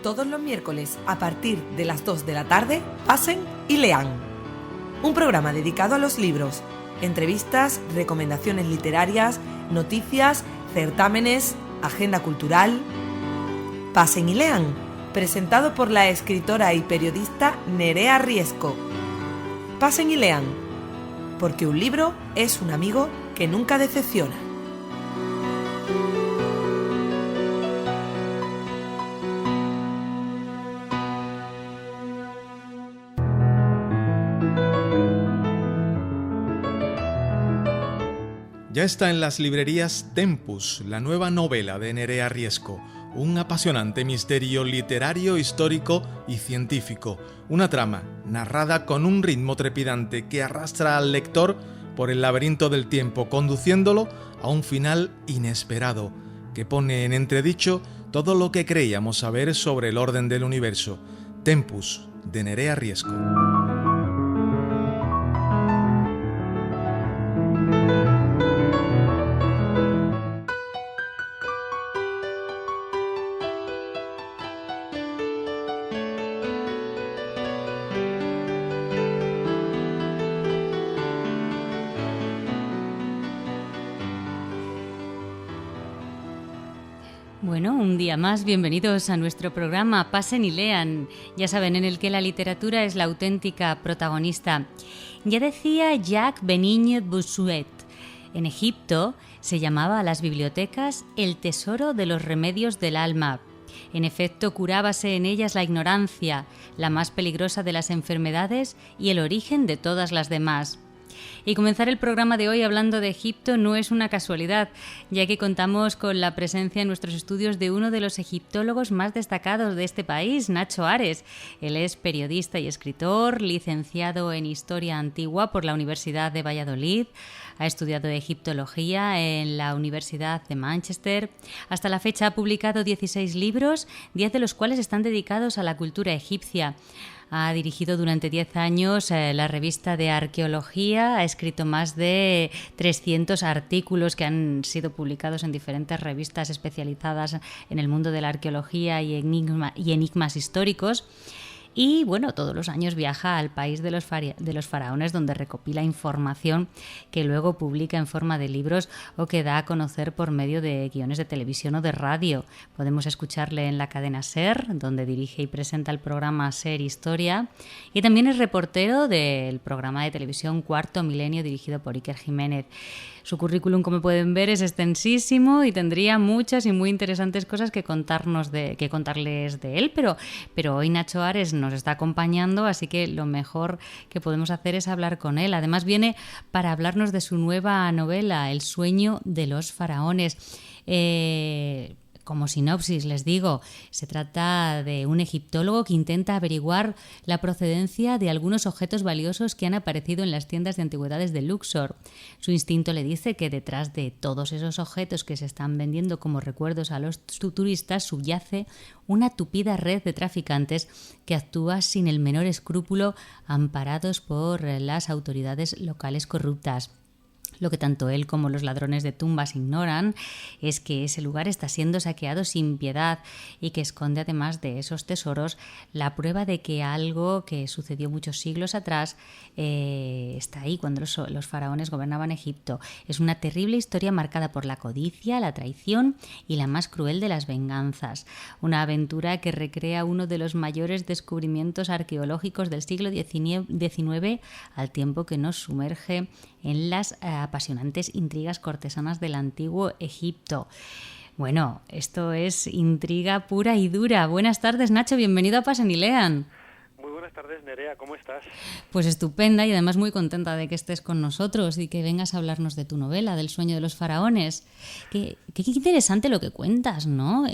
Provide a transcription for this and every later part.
todos los miércoles a partir de las 2 de la tarde, Pasen y Lean. Un programa dedicado a los libros, entrevistas, recomendaciones literarias, noticias, certámenes, agenda cultural. Pasen y Lean, presentado por la escritora y periodista Nerea Riesco. Pasen y Lean, porque un libro es un amigo que nunca decepciona. Ya está en las librerías Tempus, la nueva novela de Nerea Riesco, un apasionante misterio literario, histórico y científico, una trama narrada con un ritmo trepidante que arrastra al lector por el laberinto del tiempo, conduciéndolo a un final inesperado, que pone en entredicho todo lo que creíamos saber sobre el orden del universo. Tempus, de Nerea Riesco. Bueno, un día más, bienvenidos a nuestro programa Pasen y Lean, ya saben, en el que la literatura es la auténtica protagonista. Ya decía Jacques Benigne Bossuet, en Egipto se llamaba a las bibliotecas el tesoro de los remedios del alma. En efecto, curábase en ellas la ignorancia, la más peligrosa de las enfermedades y el origen de todas las demás. Y comenzar el programa de hoy hablando de Egipto no es una casualidad, ya que contamos con la presencia en nuestros estudios de uno de los egiptólogos más destacados de este país, Nacho Ares. Él es periodista y escritor, licenciado en Historia Antigua por la Universidad de Valladolid, ha estudiado egiptología en la Universidad de Manchester. Hasta la fecha ha publicado 16 libros, 10 de los cuales están dedicados a la cultura egipcia. Ha dirigido durante 10 años la revista de arqueología, ha escrito más de 300 artículos que han sido publicados en diferentes revistas especializadas en el mundo de la arqueología y enigmas históricos. Y bueno, todos los años viaja al país de los faraones, donde recopila información que luego publica en forma de libros o que da a conocer por medio de guiones de televisión o de radio. Podemos escucharle en la cadena SER, donde dirige y presenta el programa SER Historia, y también es reportero del programa de televisión Cuarto Milenio, dirigido por Iker Jiménez. Su currículum, como pueden ver, es extensísimo y tendría muchas y muy interesantes cosas que contarles de él, pero hoy Nacho Ares nos está acompañando, así que lo mejor que podemos hacer es hablar con él. Además viene para hablarnos de su nueva novela, El sueño de los faraones. Como sinopsis les digo, se trata de un egiptólogo que intenta averiguar la procedencia de algunos objetos valiosos que han aparecido en las tiendas de antigüedades de Luxor. Su instinto le dice que detrás de todos esos objetos que se están vendiendo como recuerdos a los turistas subyace una tupida red de traficantes que actúa sin el menor escrúpulo, amparados por las autoridades locales corruptas. Lo que tanto él como los ladrones de tumbas ignoran es que ese lugar está siendo saqueado sin piedad y que esconde, además de esos tesoros, la prueba de que algo que sucedió muchos siglos atrás está ahí cuando los faraones gobernaban Egipto. Es una terrible historia marcada por la codicia, la traición y la más cruel de las venganzas. Una aventura que recrea uno de los mayores descubrimientos arqueológicos del siglo XIX, al tiempo que nos sumerge en las apasionantes intrigas cortesanas del antiguo Egipto. Bueno, esto es intriga pura y dura. Buenas tardes, Nacho, bienvenido a Pasen y Lean. Muy buenas tardes, Nerea, ¿cómo estás? Pues estupenda y además muy contenta de que estés con nosotros y que vengas a hablarnos de tu novela, del sueño de los faraones. Qué interesante lo que cuentas, ¿no?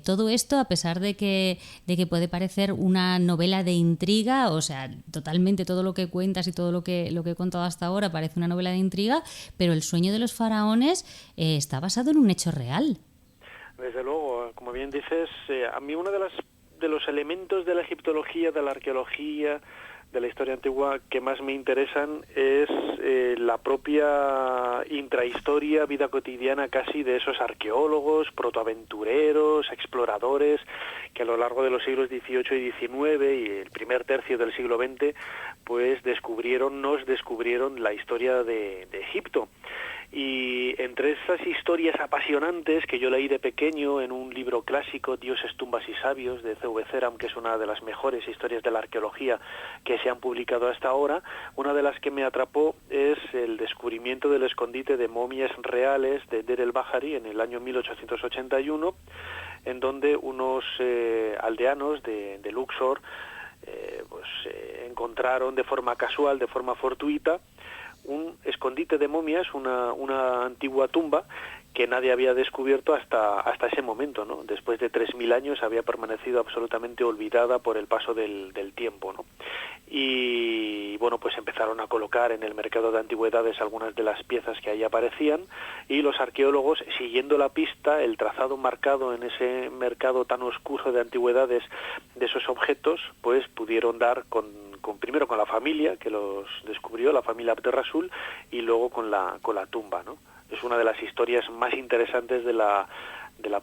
Todo esto, a pesar de que puede parecer una novela de intriga, o sea, totalmente todo lo que cuentas y todo lo que he contado hasta ahora parece una novela de intriga, pero el sueño de los faraones está basado en un hecho real. Desde luego, como bien dices, a mí una de las de los elementos de la egiptología, de la arqueología, de la historia antigua que más me interesan es la propia intrahistoria, vida cotidiana casi de esos arqueólogos, protoaventureros, exploradores, que a lo largo de los siglos XVIII y XIX y el primer tercio del siglo XX, pues nos descubrieron la historia de Egipto. Y entre esas historias apasionantes que yo leí de pequeño en un libro clásico, Dioses, tumbas y sabios, de C.V. Ceram, que es una de las mejores historias de la arqueología que se han publicado hasta ahora, una de las que me atrapó es el descubrimiento del escondite de momias reales de Deir el-Bahari en el año 1881, en donde unos aldeanos de Luxor encontraron de forma casual, de forma fortuita, un escondite de momias, una antigua tumba que nadie había descubierto hasta ese momento, ¿no? Después de 3.000 años había permanecido absolutamente olvidada por el paso del tiempo, ¿no? Y bueno, pues empezaron a colocar en el mercado de antigüedades algunas de las piezas que ahí aparecían, y los arqueólogos, siguiendo la pista, el trazado marcado en ese mercado tan oscuro de antigüedades de esos objetos, pues pudieron dar primero con la familia que los descubrió, la familia Abd er-Rasul, y luego con la tumba, ¿no? Es una de las historias más interesantes de la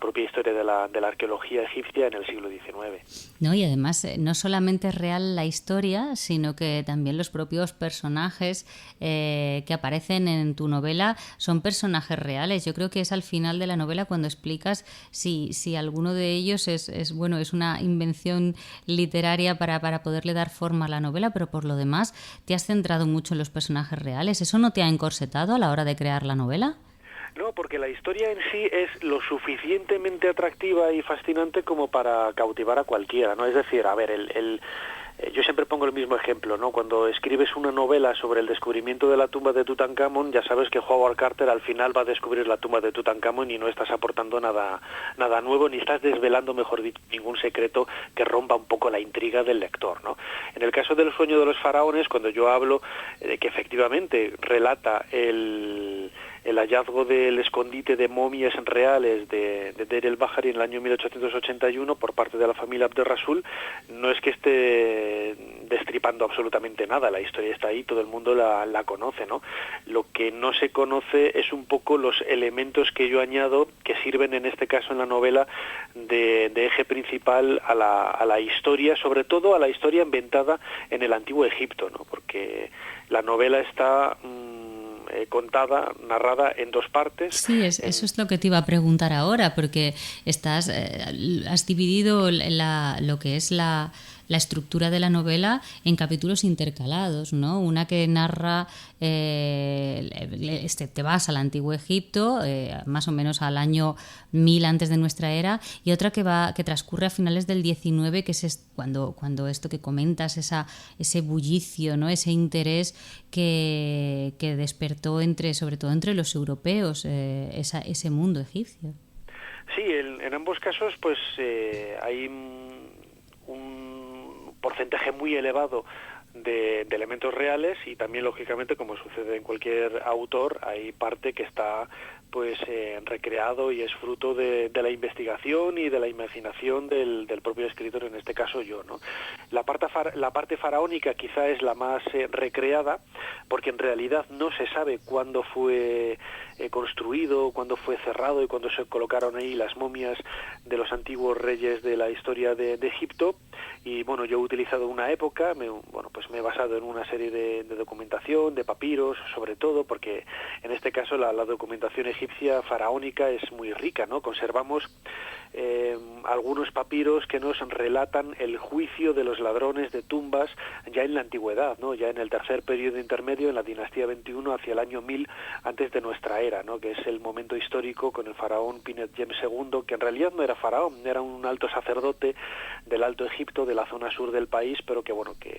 propia historia de la arqueología egipcia en el siglo XIX. No, y además no solamente es real la historia, sino que también los propios personajes que aparecen en tu novela son personajes reales. Yo creo que es al final de la novela cuando explicas si alguno de ellos es una invención literaria para poderle dar forma a la novela, pero por lo demás te has centrado mucho en los personajes reales. ¿Eso no te ha encorsetado a la hora de crear la novela? No, porque la historia en sí es lo suficientemente atractiva y fascinante como para cautivar a cualquiera, ¿no? Es decir, a ver, yo siempre pongo el mismo ejemplo, ¿no? Cuando escribes una novela sobre el descubrimiento de la tumba de Tutankamón, ya sabes que Howard Carter al final va a descubrir la tumba de Tutankamón y no estás aportando nada nuevo, ni estás desvelando, mejor dicho, ningún secreto que rompa un poco la intriga del lector, ¿no? En el caso del sueño de los faraones, cuando yo hablo de que efectivamente relata el hallazgo del escondite de momias reales de Deir el-Bahari en el año 1881 por parte de la familia Abd er-Rasul, no es que esté destripando absolutamente nada, la historia está ahí, todo el mundo la conoce, ¿no? Lo que no se conoce es un poco los elementos que yo añado, que sirven en este caso en la novela de eje principal a la historia, sobre todo a la historia inventada en el antiguo Egipto, ¿no? Porque la novela está contada, narrada en dos partes. Sí, eso es lo que te iba a preguntar ahora, porque has dividido lo que es la estructura de la novela en capítulos intercalados, ¿no? Una que narra, te vas al antiguo Egipto, más o menos al año 1000 antes de nuestra era, y otra que transcurre a finales del 19, que es cuando esto que comentas, ese bullicio, ¿no? Ese interés que despertó sobre todo entre los europeos, ese mundo egipcio. Sí, en ambos casos pues hay un porcentaje muy elevado de elementos reales, y también lógicamente, como sucede en cualquier autor, hay parte que está pues recreado y es fruto de la investigación y de la imaginación del propio escritor, en este caso yo, ¿no? La parte faraónica quizá es la más recreada, porque en realidad no se sabe cuándo fue construido, cuándo fue cerrado y cuándo se colocaron ahí las momias de los antiguos reyes de la historia de Egipto. Y bueno, yo he utilizado una época, me he basado en una serie de documentación, de papiros, sobre todo, porque en este caso la documentación egipcia faraónica es muy rica, ¿no? Conservamos algunos papiros que nos relatan el juicio de los ladrones de tumbas ya en la antigüedad, ¿no? Ya en el tercer periodo intermedio, en la dinastía 21, hacia el año 1000 antes de nuestra era, ¿no? Que es el momento histórico con el faraón Pinetjem II, que en realidad no era faraón, era un alto sacerdote del Alto Egipto, de la zona sur del país, pero que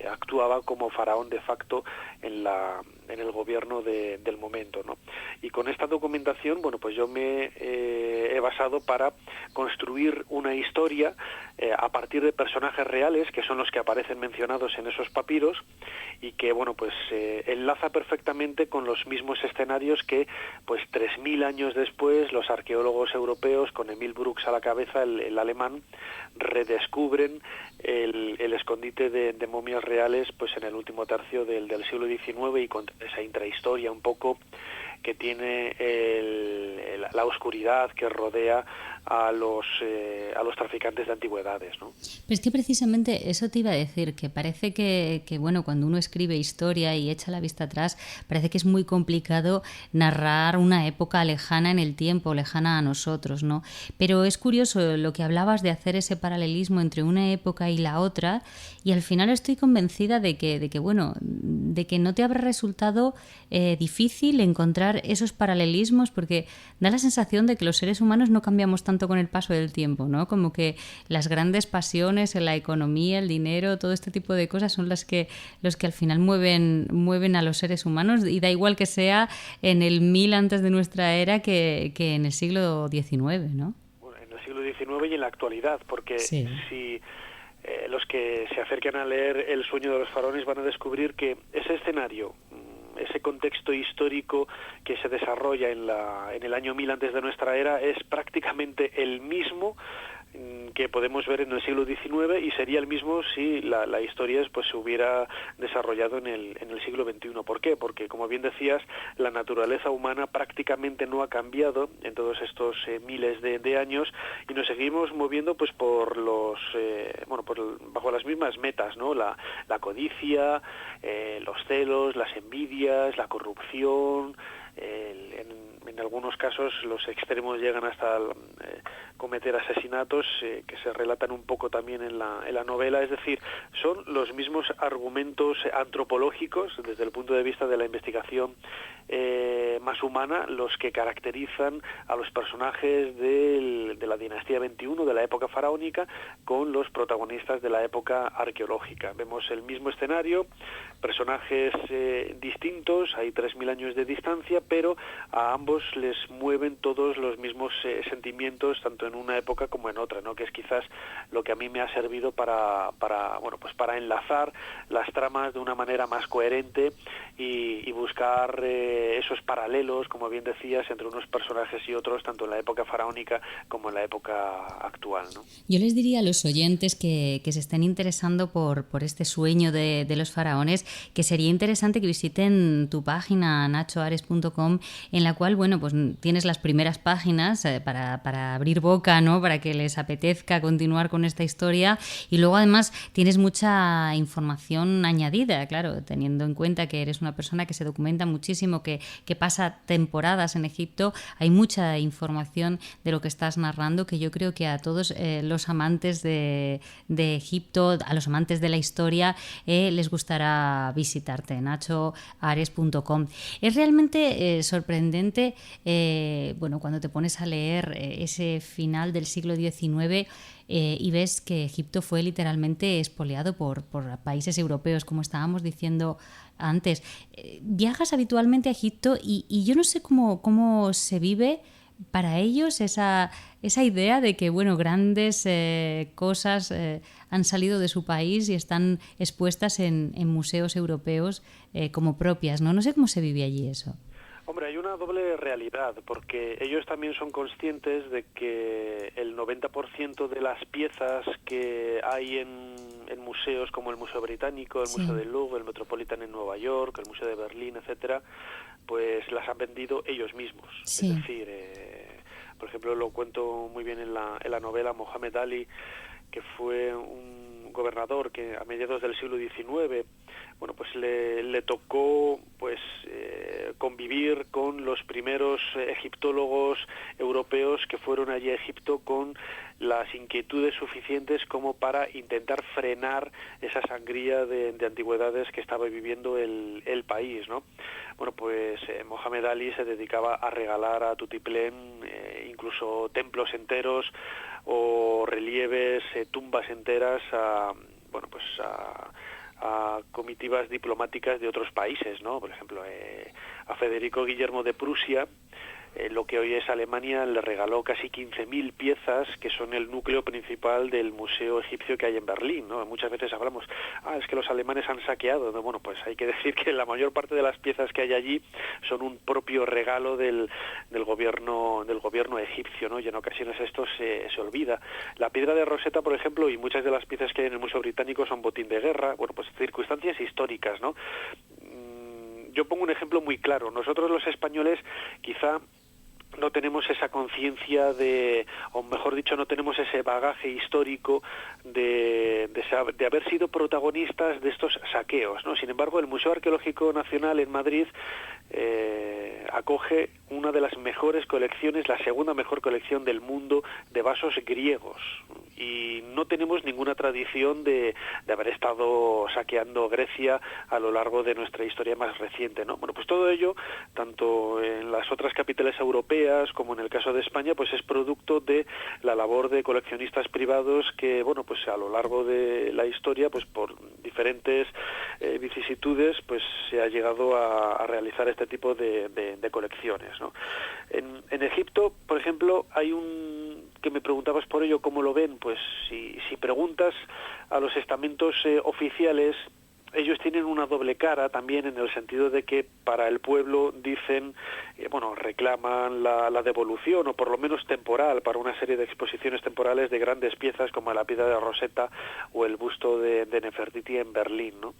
actuaba como faraón de facto en el gobierno del momento, ¿no? Y con esta documentación, pues yo me he basado para construir construir una historia a partir de personajes reales, que son los que aparecen mencionados en esos papiros, y que, bueno, pues enlaza perfectamente con los mismos escenarios que, pues 3.000 años después, los arqueólogos europeos, con Emil Brooks a la cabeza, el alemán, redescubren el escondite de momias reales, pues en el último tercio del siglo XIX, y con esa intrahistoria un poco que tiene la oscuridad que rodea a los traficantes de antigüedades, ¿no? Pero es que precisamente eso te iba a decir, que parece que bueno, cuando uno escribe historia y echa la vista atrás, parece que es muy complicado narrar una época lejana en el tiempo, lejana a nosotros, ¿no? Pero es curioso lo que hablabas de hacer ese paralelismo entre una época y la otra, y al final estoy convencida de que no te habrá resultado difícil encontrar esos paralelismos, porque da la sensación de que los seres humanos no cambiamos tanto con el paso del tiempo, ¿no? Como que las grandes pasiones, la economía, el dinero, todo este tipo de cosas son los que al final mueven a los seres humanos, y da igual que sea en el 1000 antes de nuestra era que en el siglo XIX, ¿no? Bueno, en el siglo XIX y en la actualidad, porque sí. Si los que se acercan a leer El sueño de los faraones van a descubrir que ese escenario, ese contexto histórico que se desarrolla en el año 1000 antes de nuestra era, es prácticamente el mismo que podemos ver en el siglo XIX, y sería el mismo si la historia pues se hubiera desarrollado en el siglo XXI. ¿Por qué? Porque, como bien decías, la naturaleza humana prácticamente no ha cambiado en todos estos miles de años, y nos seguimos moviendo pues por bajo las mismas metas, ¿no? La codicia, los celos, las envidias, la corrupción. En algunos casos los extremos llegan hasta cometer asesinatos, que se relatan un poco también en la novela. Es decir, son los mismos argumentos antropológicos desde el punto de vista de la investigación más humana los que caracterizan a los personajes de la dinastía 21, de la época faraónica, con los protagonistas de la época arqueológica. Vemos el mismo escenario, personajes distintos, hay 3.000 años de distancia, pero a ambos les mueven todos los mismos sentimientos, tanto en una época como en otra, ¿no? Que es quizás lo que a mí me ha servido para enlazar las tramas de una manera más coherente y buscar esos paralelos, como bien decías, entre unos personajes y otros, tanto en la época faraónica como en la época actual, ¿no? Yo les diría a los oyentes que se estén interesando por este sueño de los faraones, que sería interesante que visiten tu página nachoares.com, en la cual, bueno, pues tienes las primeras páginas para abrir boca, ¿no? Para que les apetezca continuar con esta historia, y luego además tienes mucha información añadida, claro, teniendo en cuenta que eres una persona que se documenta muchísimo, que pasa temporadas en Egipto. Hay mucha información de lo que estás narrando, que yo creo que a todos los amantes de Egipto, a los amantes de la historia, les gustará visitarte, nachoares.com. Es realmente sorprendente, cuando te pones a leer ese final del siglo XIX, y ves que Egipto fue literalmente expoliado por países europeos, como estábamos diciendo antes. Viajas habitualmente a Egipto y yo no sé cómo se vive para ellos esa idea de que, bueno, grandes cosas han salido de su país y están expuestas en museos europeos como propias, ¿no? No sé cómo se vive allí eso. Hombre, hay una doble realidad, porque ellos también son conscientes de que el 90% de las piezas que hay en museos como el Museo Británico, el Museo del Louvre, el Metropolitan en Nueva York, el Museo de Berlín, etcétera, pues las han vendido ellos mismos. Sí. Es decir, por ejemplo, lo cuento muy bien en la novela, Mohamed Ali, que fue un gobernador que a mediados del siglo XIX, bueno, pues le tocó convivir con los primeros egiptólogos europeos que fueron allí a Egipto con las inquietudes suficientes como para intentar frenar esa sangría de antigüedades que estaba viviendo el país, ¿no? Bueno, pues Mohamed Ali se dedicaba a regalar a tutiplén incluso templos enteros o relieves, tumbas enteras a comitivas diplomáticas de otros países, ¿no? Por ejemplo, a Federico Guillermo de Prusia, lo que hoy es Alemania le regaló casi 15.000 piezas que son el núcleo principal del museo egipcio que hay en Berlín, ¿no? Muchas veces hablamos, es que los alemanes han saqueado, ¿no? Bueno, pues hay que decir que la mayor parte de las piezas que hay allí son un propio regalo del gobierno egipcio, ¿no? Y en ocasiones esto se olvida. La piedra de Rosetta, por ejemplo, y muchas de las piezas que hay en el Museo Británico son botín de guerra, bueno, pues circunstancias históricas, ¿no? Yo pongo un ejemplo muy claro. Nosotros los españoles quizá no tenemos esa conciencia o mejor dicho, no tenemos ese bagaje histórico de haber sido protagonistas de estos saqueos, ¿no? Sin embargo, el Museo Arqueológico Nacional en Madrid acoge una de las mejores colecciones, la segunda mejor colección del mundo de vasos griegos, y no tenemos ninguna tradición de haber estado saqueando Grecia a lo largo de nuestra historia más reciente, ¿no? Bueno, pues todo ello, tanto en las otras capitales europeas como en el caso de España, pues es producto de la labor de coleccionistas privados que, bueno, pues a lo largo de la historia, pues por diferentes vicisitudes, pues se ha llegado a realizar este tipo de colecciones, ¿no? En Egipto, por ejemplo, hay que me preguntabas por ello, ¿cómo lo ven? Pues si preguntas a los estamentos oficiales, ellos tienen una doble cara también, en el sentido de que para el pueblo dicen, reclaman la devolución, o por lo menos temporal, para una serie de exposiciones temporales de grandes piezas como la piedra de Rosetta o el busto de Nefertiti en Berlín, ¿no?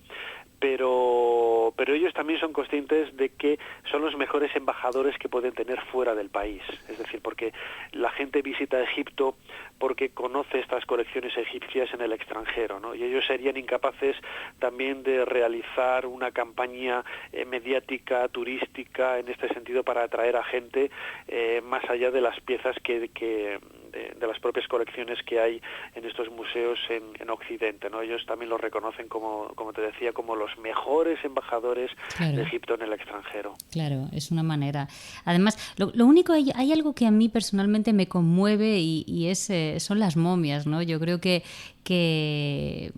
Pero ellos también son conscientes de que son los mejores embajadores que pueden tener fuera del país. Es decir, porque la gente visita Egipto porque conoce estas colecciones egipcias en el extranjero, ¿no? Y ellos serían incapaces también de realizar una campaña mediática, turística, en este sentido, para atraer a gente más allá de las piezas de las propias colecciones que hay en estos museos en Occidente, ¿no? Ellos también los reconocen, como te decía, como los mejores embajadores de Egipto en el extranjero. Claro, es una manera. Además, lo único, hay algo que a mí personalmente me conmueve y son las momias, ¿no? Yo creo que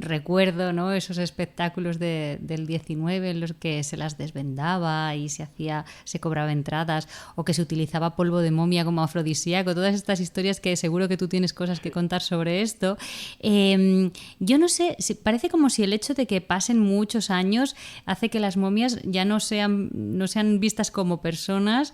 recuerdo, ¿no?, esos espectáculos del 19 en los que se las desvendaba y se cobraba entradas, o que se utilizaba polvo de momia como afrodisíaco, todas estas historias que seguro que tú tienes cosas que contar sobre esto. Yo no sé, parece como si el hecho de que pasen muchos años hace que las momias ya no sean vistas como personas,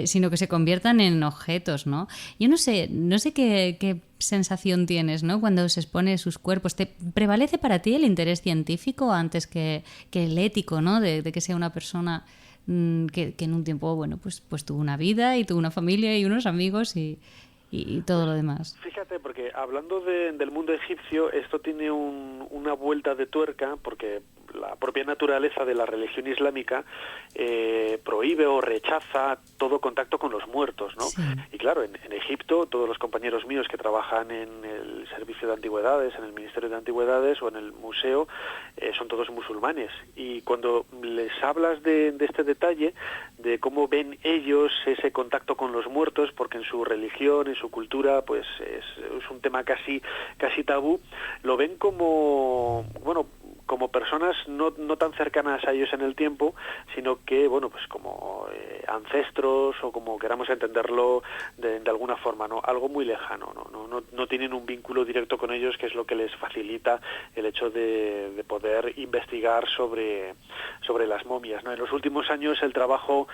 sino que se conviertan en objetos, ¿no? Yo no sé qué sensación tienes, ¿no?, cuando se expone sus cuerpos. ¿Te prevalece para ti el interés científico antes que el ético, ¿no?, de que sea una persona que en un tiempo, bueno, pues tuvo una vida y tuvo una familia y unos amigos y todo lo demás? Fíjate, porque hablando del mundo egipcio, esto tiene una vuelta de tuerca, porque la propia naturaleza de la religión islámica prohíbe o rechaza todo contacto con los muertos, ¿no? Sí. Y claro, en Egipto, todos los compañeros míos que trabajan en el servicio de antigüedades, en el Ministerio de Antigüedades o en el museo, son todos musulmanes. Y cuando les hablas de este detalle, de cómo ven ellos ese contacto con los muertos, porque en su religión, en su cultura, pues es un tema casi tabú, lo ven como personas no tan cercanas a ellos en el tiempo, sino que, pues como ancestros, o como queramos entenderlo de alguna forma, ¿no? Algo muy lejano, no tienen un vínculo directo con ellos, que es lo que les facilita el hecho de poder investigar sobre las momias, ¿no? En los últimos años el trabajo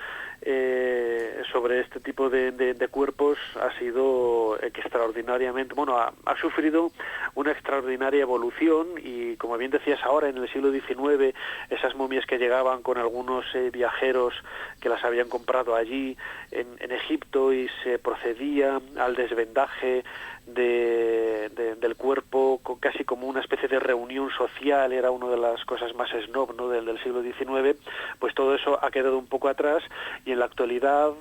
sobre este tipo de cuerpos ha sido extraordinariamente, ha sufrido una extraordinaria evolución, y como bien decías ahora, en el siglo XIX, esas momias que llegaban con algunos viajeros que las habían comprado allí en Egipto, y se procedía al desvendaje del cuerpo casi como una especie de reunión social, era una de las cosas más snob, ¿no?, del siglo XIX, pues todo eso ha quedado un poco atrás, y en la actualidad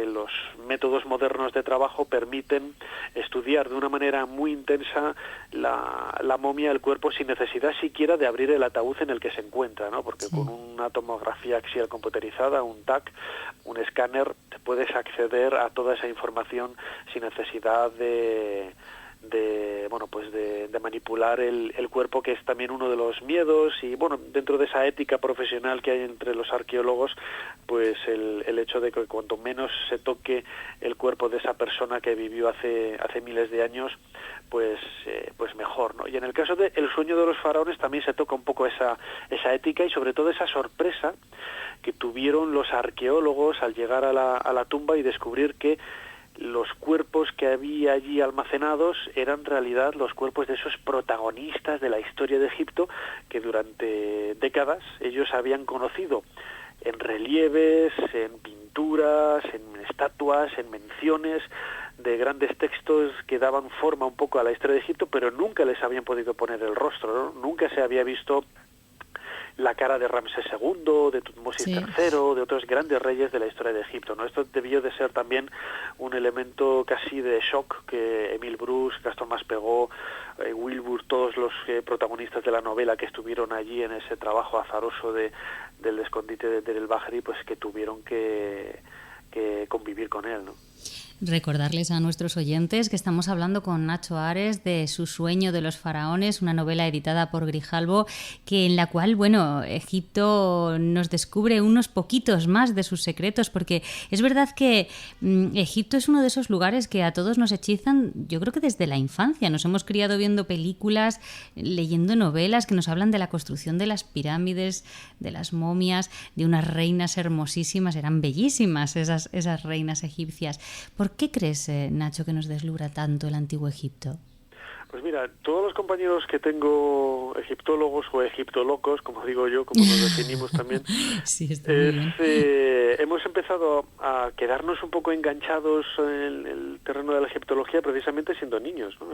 los métodos modernos de trabajo permiten estudiar de una manera muy intensa la momia, el cuerpo, sin necesidad siquiera de abrir el ataúd en el que se encuentra, ¿no? Porque sí, con una tomografía axial computerizada, un TAC, un escáner, te puedes acceder a toda esa información sin necesidad de de manipular el cuerpo, que es también uno de los miedos. Y bueno, dentro de esa ética profesional que hay entre los arqueólogos, pues el hecho de que cuanto menos se toque el cuerpo de esa persona que vivió hace miles de años, pues mejor, ¿no? Y en el caso de El sueño de los faraones también se toca un poco esa ética, y sobre todo esa sorpresa que tuvieron los arqueólogos al llegar a la tumba y descubrir que los cuerpos que había allí almacenados eran en realidad los cuerpos de esos protagonistas de la historia de Egipto, que durante décadas ellos habían conocido en relieves, en pinturas, en estatuas, en menciones de grandes textos que daban forma un poco a la historia de Egipto, pero nunca les habían podido poner el rostro, ¿no? Nunca se había visto la cara de Ramsés II, de Tutmosis III, de otros grandes reyes de la historia de Egipto, ¿no? Esto debió de ser también un elemento casi de shock que Émile Bruce, Gaston Maspero, Wilbur, todos los protagonistas de la novela que estuvieron allí en ese trabajo azaroso del escondite del Bahri, pues que tuvieron que convivir con él, ¿no? Recordarles a nuestros oyentes que estamos hablando con Nacho Ares de Su sueño de los faraones, una novela editada por Grijalbo, en la cual, bueno, Egipto nos descubre unos poquitos más de sus secretos, porque es verdad que Egipto es uno de esos lugares que a todos nos hechizan, yo creo que desde la infancia. Nos hemos criado viendo películas, leyendo novelas que nos hablan de la construcción de las pirámides, de las momias, de unas reinas hermosísimas, eran bellísimas esas reinas egipcias. ¿Por qué crees, Nacho, que nos deslumbra tanto el antiguo Egipto? Pues mira, todos los compañeros que tengo, egiptólogos o egiptolocos, como digo yo, como nos definimos también, sí, está muy bien. Hemos empezado a quedarnos un poco enganchados en el terreno de la egiptología precisamente siendo niños, ¿no?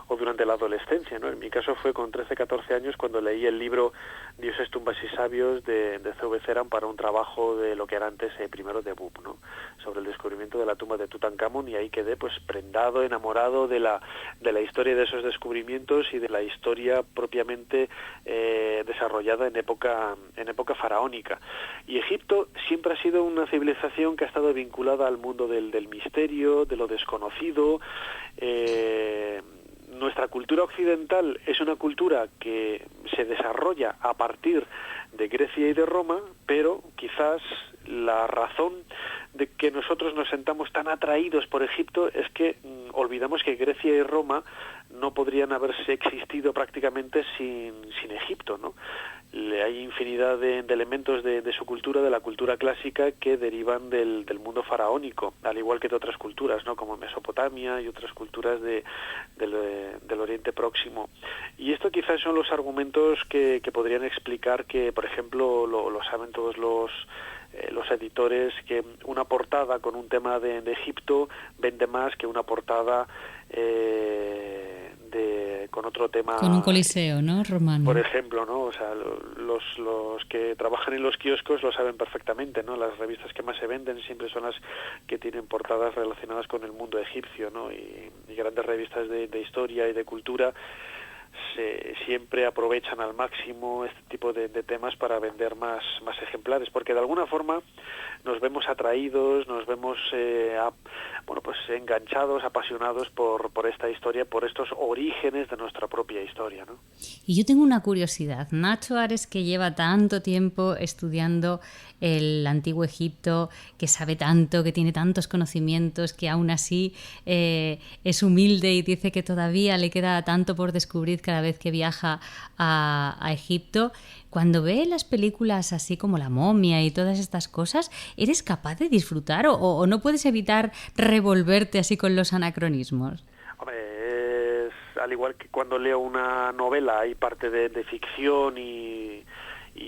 O durante la adolescencia, ¿no? En mi caso fue con 13, 14 años cuando leí el libro Dioses, tumbas y sabios de C.V. Ceran para un trabajo de lo que era antes primero de BUP, ¿no? Sobre el descubrimiento de la tumba de Tutankamón, y ahí quedé pues prendado, enamorado de la historia de esos descubrimientos y de la historia propiamente desarrollada en época faraónica. Y Egipto siempre ha sido una civilización que ha estado vinculada al mundo del misterio, de lo desconocido. Nuestra cultura occidental es una cultura que se desarrolla a partir de Grecia y de Roma, pero quizás la razón de que nosotros nos sentamos tan atraídos por Egipto es que olvidamos que Grecia y Roma no podrían haberse existido prácticamente sin Egipto, ¿no? Hay infinidad de elementos de su cultura, de la cultura clásica, que derivan del mundo faraónico, al igual que de otras culturas, ¿no? Como Mesopotamia y otras culturas del Oriente Próximo. Y esto quizás son los argumentos que podrían explicar que, por ejemplo, lo saben todos los editores, que una portada con un tema de Egipto vende más que una portada con otro tema, con un coliseo, ¿no? Romano, por ejemplo, ¿no? O sea, los que trabajan en los kioscos lo saben perfectamente, ¿no? Las revistas que más se venden siempre son las que tienen portadas relacionadas con el mundo egipcio, ¿no? Y grandes revistas de historia y de cultura siempre aprovechan al máximo este tipo de temas para vender más ejemplares, porque de alguna forma nos vemos atraídos, nos vemos enganchados, apasionados por esta historia, por estos orígenes de nuestra propia historia, ¿no? Y yo tengo una curiosidad. Nacho Ares, que lleva tanto tiempo estudiando el antiguo Egipto, que sabe tanto, que tiene tantos conocimientos, que aún así es humilde y dice que todavía le queda tanto por descubrir cada vez que viaja a Egipto. Cuando ve las películas así como La momia y todas estas cosas, ¿eres capaz de disfrutar o no puedes evitar revolverte así con los anacronismos? Hombre, al igual que cuando leo una novela, hay parte de ficción y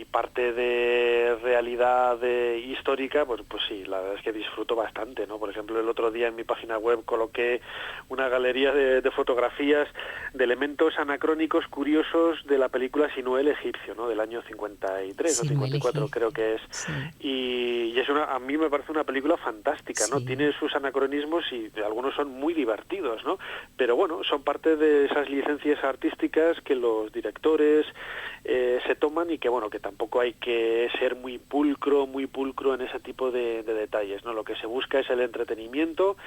parte de realidad histórica, pues sí, la verdad es que disfruto bastante, ¿no? Por ejemplo, el otro día en mi página web coloqué una galería de fotografías de elementos anacrónicos curiosos de la película Sinué el egipcio, ¿no? Del año 53 o 54 creo que es. Sí. Y a mí me parece una película fantástica, ¿no? Sí. Tiene sus anacronismos y algunos son muy divertidos, ¿no? Pero bueno, son parte de esas licencias artísticas que los directores se toman, y que bueno, que tampoco hay que ser muy pulcro en ese tipo de detalles, ¿no? Lo que se busca es el entretenimiento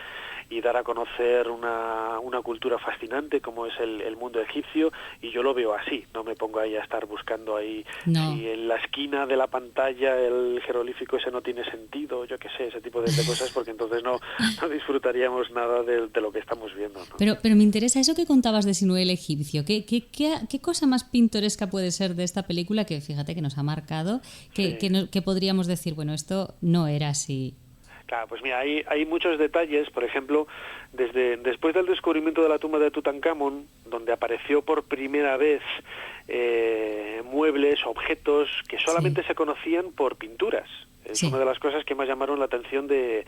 y dar a conocer una cultura fascinante como es el mundo egipcio, y yo lo veo así, no me pongo ahí a estar buscando ahí si en la esquina de la pantalla el jeroglífico ese no tiene sentido, yo qué sé, ese tipo de cosas, porque entonces no disfrutaríamos nada de lo que estamos viendo, ¿no? Pero me interesa eso que contabas de Sinué el egipcio. ¿Qué cosa más pintoresca puede ser de esta película que, fíjate, que nos ha marcado, que podríamos decir, bueno, esto no era así? Claro, pues mira, hay muchos detalles. Por ejemplo, después del descubrimiento de la tumba de Tutankamón, donde apareció por primera vez muebles, objetos que solamente se conocían por pinturas. Es una de las cosas que más llamaron la atención de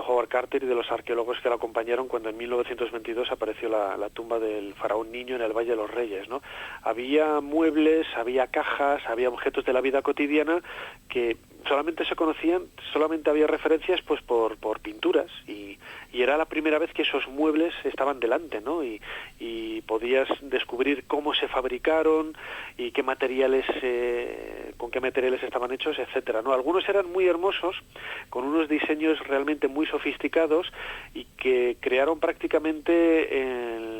Howard Carter y de los arqueólogos que lo acompañaron cuando en 1922 apareció la tumba del faraón niño en el Valle de los Reyes, ¿no? Había muebles, había cajas, había objetos de la vida cotidiana que solamente se conocían, solamente había referencias pues por pinturas, y era la primera vez que esos muebles estaban delante, ¿no? Y podías descubrir cómo se fabricaron y qué materiales, con qué materiales estaban hechos, etcétera, ¿no? Algunos eran muy hermosos, con unos diseños realmente muy sofisticados, y que crearon prácticamente en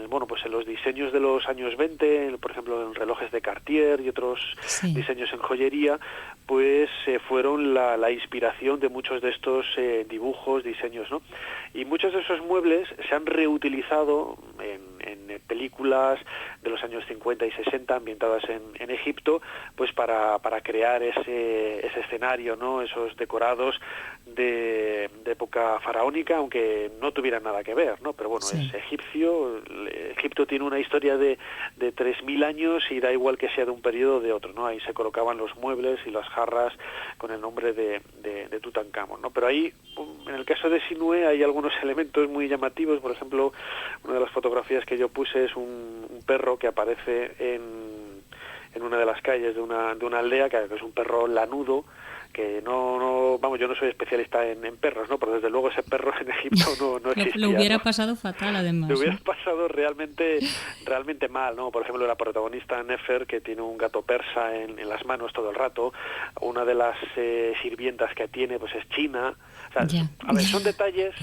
los diseños de los años 20, por ejemplo en relojes de Cartier y otros diseños en joyería, pues fueron la inspiración de muchos de estos dibujos, diseños, ¿no? Y muchos de esos muebles se han reutilizado en películas de los años 50 y 60 ambientadas en Egipto, pues para crear ese escenario, ¿no? Esos decorados de época faraónica, aunque no tuvieran nada que ver, ¿no? Pero bueno, es egipcio. Egipto tiene una historia de 3.000 años, y da igual que sea de un periodo o de otro, ¿no? Ahí se colocaban los muebles y las jarras con el nombre de Tutankamón, ¿no? Pero ahí, en el caso de Sinué, hay algunos elementos muy llamativos. Por ejemplo, una de las fotografías que yo puse es un perro que aparece en una de las calles de una aldea, que es un perro lanudo, que yo no soy especialista en perros, ¿no? Pero desde luego ese perro en Egipto no existía. Lo hubiera pasado fatal, además. Lo hubiera pasado realmente mal, ¿no? Por ejemplo, la protagonista Nefer, que tiene un gato persa en las manos todo el rato. Una de las sirvientas que tiene, pues es china. O sea, a ver, son detalles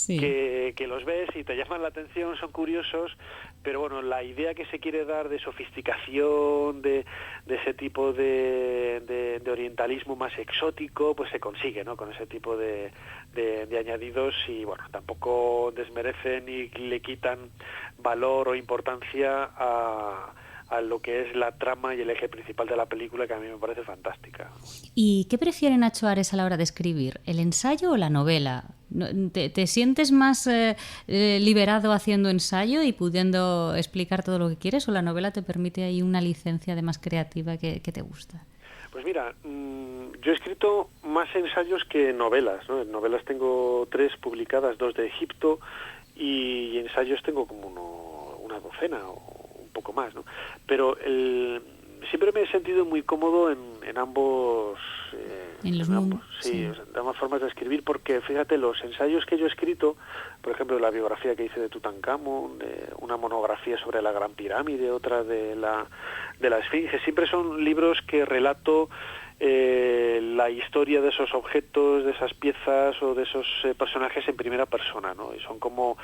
que los ves y te llaman la atención, son curiosos, pero bueno, la idea que se quiere dar de sofisticación, de ese tipo de orientalismo más exótico, pues se consigue, ¿no? Con ese tipo de añadidos, y bueno, tampoco desmerecen ni le quitan valor o importancia a lo que es la trama y el eje principal de la película, que a mí me parece fantástica. ¿Y qué prefieren Nacho Ares a la hora de escribir? ¿El ensayo o la novela? ¿Te sientes más liberado haciendo ensayo y pudiendo explicar todo lo que quieres, o la novela te permite ahí una licencia de más creativa que te gusta? Pues mira, yo he escrito más ensayos que novelas, ¿no? En novelas tengo 3 publicadas, 2 de Egipto, y ensayos tengo como una docena o un poco más, ¿no? Pero siempre me he sentido muy cómodo en ambos, en los mundos, de ambas formas de escribir, porque fíjate, los ensayos que yo he escrito, por ejemplo, la biografía que hice de Tutankamón, una monografía sobre la Gran Pirámide, otra de la Esfinge, siempre son libros que relato la historia de esos objetos, de esas piezas o de esos personajes en primera persona, ¿no? Y son como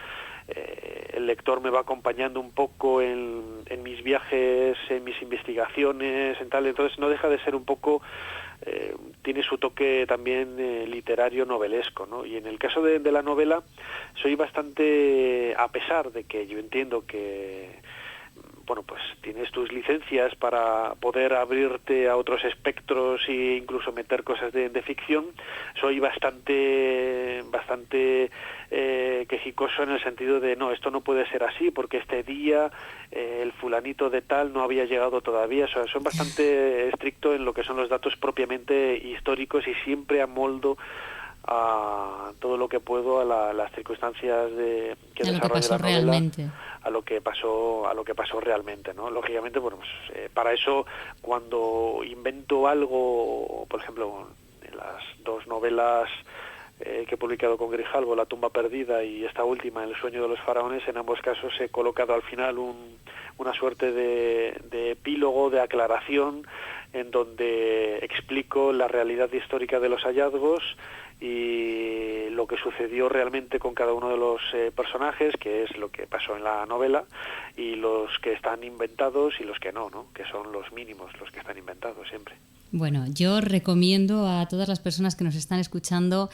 el lector me va acompañando un poco en mis viajes, en mis investigaciones, en tal. Entonces no deja de ser un poco, tiene su toque también literario, novelesco, ¿no? Y en el caso de la novela soy bastante, a pesar de que yo entiendo que pues tienes tus licencias para poder abrirte a otros espectros e incluso meter cosas de ficción, soy bastante quejicoso en el sentido de no, esto no puede ser así porque este día el fulanito de tal no había llegado todavía. O sea, son bastante estricto en lo que son los datos propiamente históricos, y siempre amoldo a todo lo que puedo a las circunstancias que desarrolla la novela, realmente. a lo que pasó realmente, ¿no? Lógicamente, bueno, pues, para eso, cuando invento algo, por ejemplo, en las 2 novelas que he publicado con Grijalbo, La tumba perdida, y esta última, El sueño de los faraones, en ambos casos he colocado al final una suerte de epílogo epílogo de aclaración en donde explico la realidad histórica de los hallazgos y lo que sucedió realmente con cada uno de los personajes, que es lo que pasó en la novela, y los que están inventados y los que no, que son los mínimos, los que están inventados siempre. Bueno, yo recomiendo a todas las personas que nos están escuchando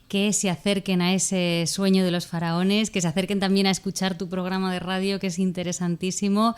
que se acerquen a ese sueño de los faraones, que se acerquen también a escuchar tu programa de radio, que es interesantísimo.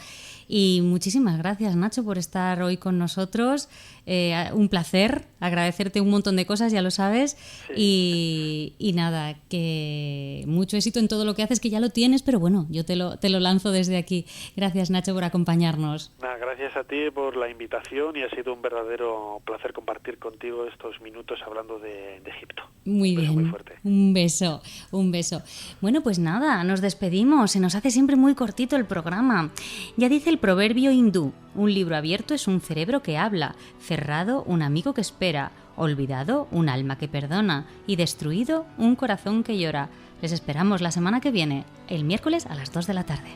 Y muchísimas gracias, Nacho, por estar hoy con nosotros. Un placer, agradecerte un montón de cosas, ya lo sabes. Sí. Y nada, que mucho éxito en todo lo que haces, que ya lo tienes, pero bueno, yo te lo lanzo desde aquí. Gracias, Nacho, por acompañarnos. Gracias a ti por la invitación y ha sido un verdadero placer compartir contigo estos minutos hablando de Egipto. Muy bien, muy fuerte. Un beso. Bueno, pues nada, nos despedimos, se nos hace siempre muy cortito el programa. Ya dice el proverbio hindú, un libro abierto es un cerebro que habla, cerrado un amigo que espera, olvidado un alma que perdona y destruido un corazón que llora. Les esperamos la semana que viene, el miércoles a las 2 de la tarde.